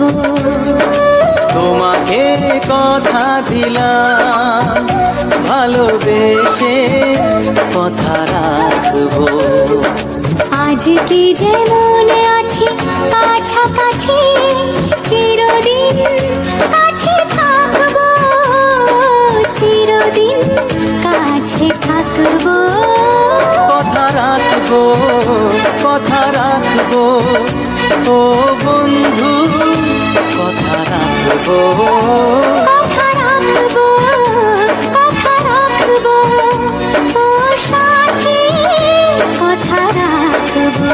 থাকবো। তোমাকে কথা দিলাম ভালোবেসে কথা রাখবো। আজকে যেমন আছি কাছাকাছি চিরদিন কাছে থাকবো, চিরদিন কাছে থাকবো। কথা রাখবো, কথা রাখবো ও বন্ধু, কথা রাখবো, কথা রাখবো, কথা রাখবো ও সাথী, কথা রাখবো।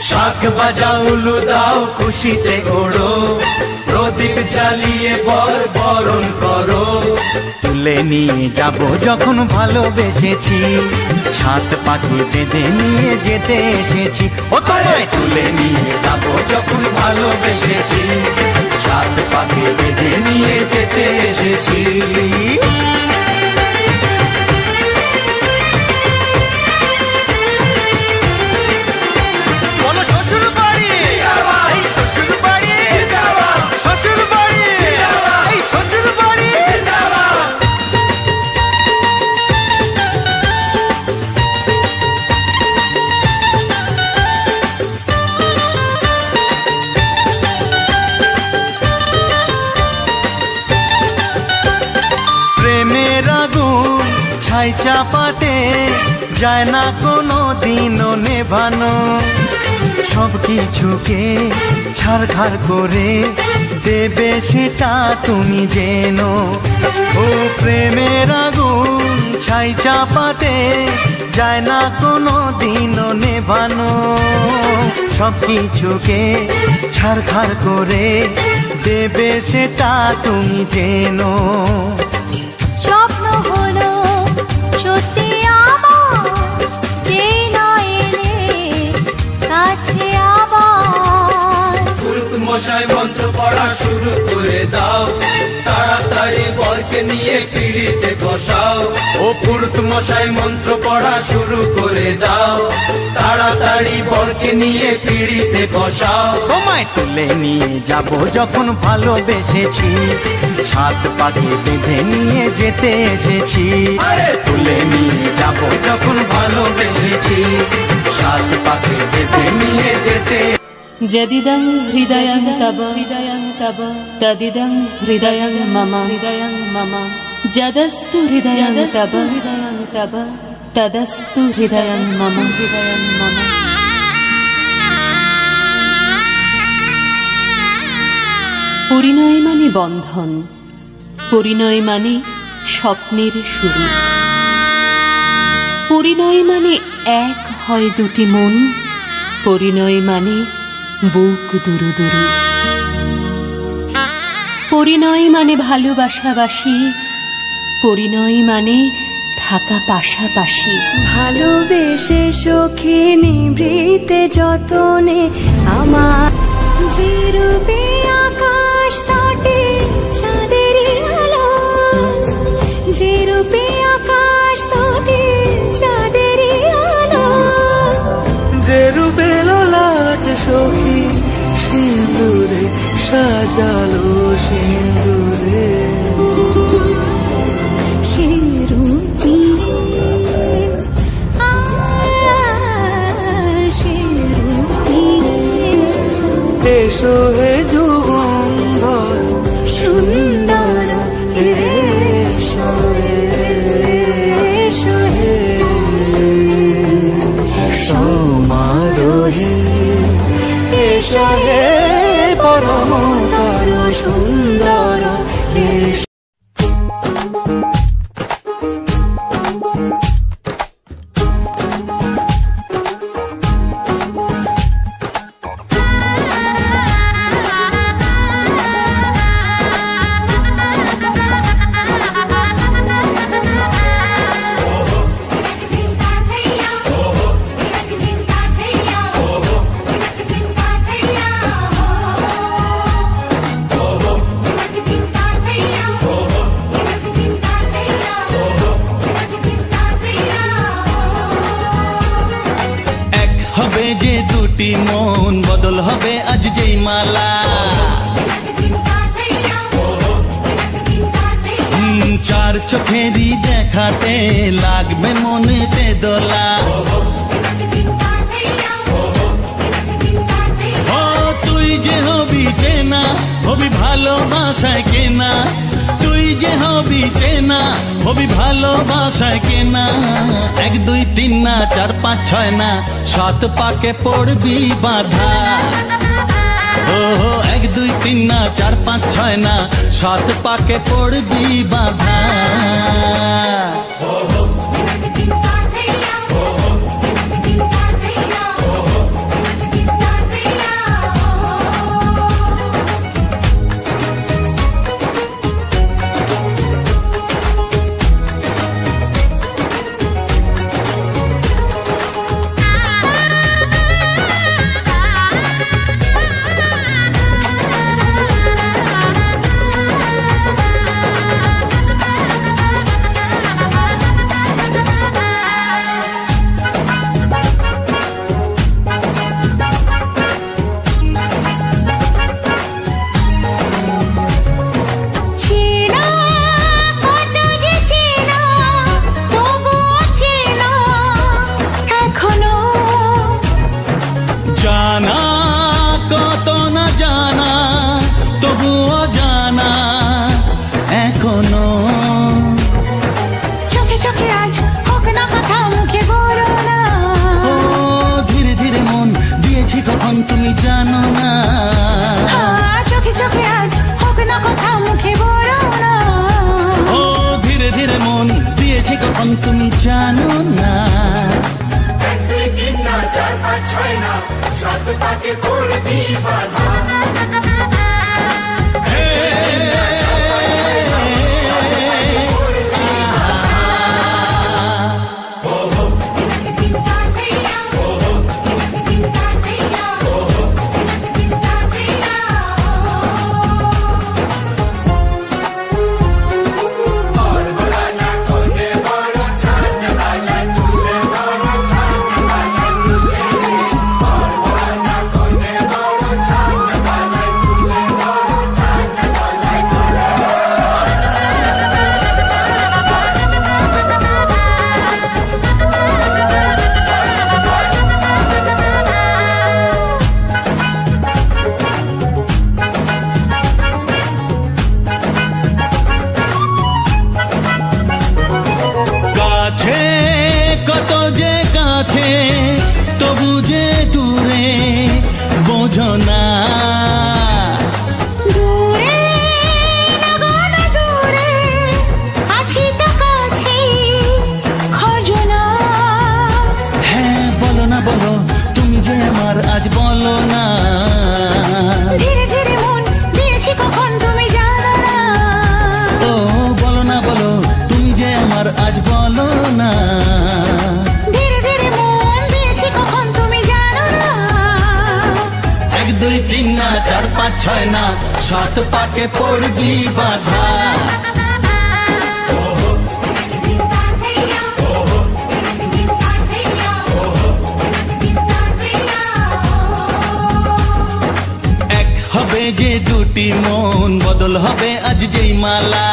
শাক বাজাও উলু দাও খুশিতে ঘোড়ো, প্রদীপ জ্বালিয়ে বর বরণ করো। তুলে নিয়ে যাব যখন ভালোবেসেছি, সাত পাখি বেঁধে নিয়ে যেতে এসেছি। ও তোমায় তুলে নিয়ে যাব যখন ভালোবেসেছি, সাত পাখি বেঁধে নিয়ে যেতে এসেছি। ছাই চাপাতে যায় না কোনো দিনও নেভানো। সব কিছুকে ছারখার করে দেবে সেটা তুমি জেনো। ও প্রেমের আগুন ছাই চাপাতে যায় না কোনো দিনও নেভানো। সব কিছুকে ছারখার করে দেবে সেটা তুমি জেনো। স্বপ্ন হলো সত্যি আমার, যে না এলে কাছে আবার। পুরুত মশাই মন্ত্র পড়া শুরু করে দাও, তাড়াতাড়ি বরকে নিয়ে পিড়িতে বসাও। ও পুরুত মশাই মন্ত্র পড়া শুরু করে দাও, তাড়াতাড়ি বরকে নিয়ে পিড়িতে বসাও। তোমায় তুলে নিয়ে যাব যখন ভালোবেসেছি, সাত পাকে বেঁধে নিয়ে যেতে এসেছি। তুলে নিয়ে যাব যখন ভালোবেসেছি, সাত পাকে বেঁধে নিয়ে যেতে। যদিদং হৃদয়ং তব তদিদং হৃদয়ং মম যদস্তু হৃদয়ং তব তদস্তু হৃদয়ং মম। পরিণয় মানে বন্ধন, পরিণয় মানে স্বপ্নের শুরু, পরিণয় মানে এক হয় দুটি মন, পরিণয় মানে বুক দুরু দুরু। পরিণয় মানে ভালোবাসাবাসি, পরিণয় মানে থাকা পাশাপাশি। ভালোবেসে সখী নিভৃতে যতনে আমার, যে রূপে আকাশ তটে চাঁদের আলো, যে রূপে আকাশ তটে চাঁদের আলো। যে রূপে ললাট সখী সিঁদুরে সাজালো সিঁদুরে, সে রূপী সে রূপী। এসো হে যুগন্ধর সুন্দর এসো এসো হে সমারোহে, এসো হে পরমতর সুন্দর এসো। যে দুটি মন বদল হবে আজ যেই মালা, চার চোখেরই দেখাতে লাগবে মনেতে দোলা। ও তুই যে হবি চেনা, হবি ভালোবাসায় কেনা, তুই যে হবি চেনা, হবি ভালোবাসায় কেনা। এক দুই তিন না চার পাঁচ ছয় না, সাত পাকে পড়বি বাধা। ও এক দুই তিন না চার পাঁচ ছয় না, সাত পাকে পড়বি বাধা। 4 5 6 না 7 পাকে পড়বি বাধা তবু যে দূরে বোঝো না দূরে লাগানো দূরে আছি তো কাছে খোঁজো না হ্যাঁ বলো না বলো তুমি যে আমার আজ বলো না ধীরে ধীরে মন দিয়েছি কখন তুমি জানো না ও বলো না বলো তুমি যে আমার আজ বলো না 1 2 3 না 4 5 6 না 7 পাকে পড়বি বাধা এক হবে যে দুটি মন বদল হবে আজ যেই মালা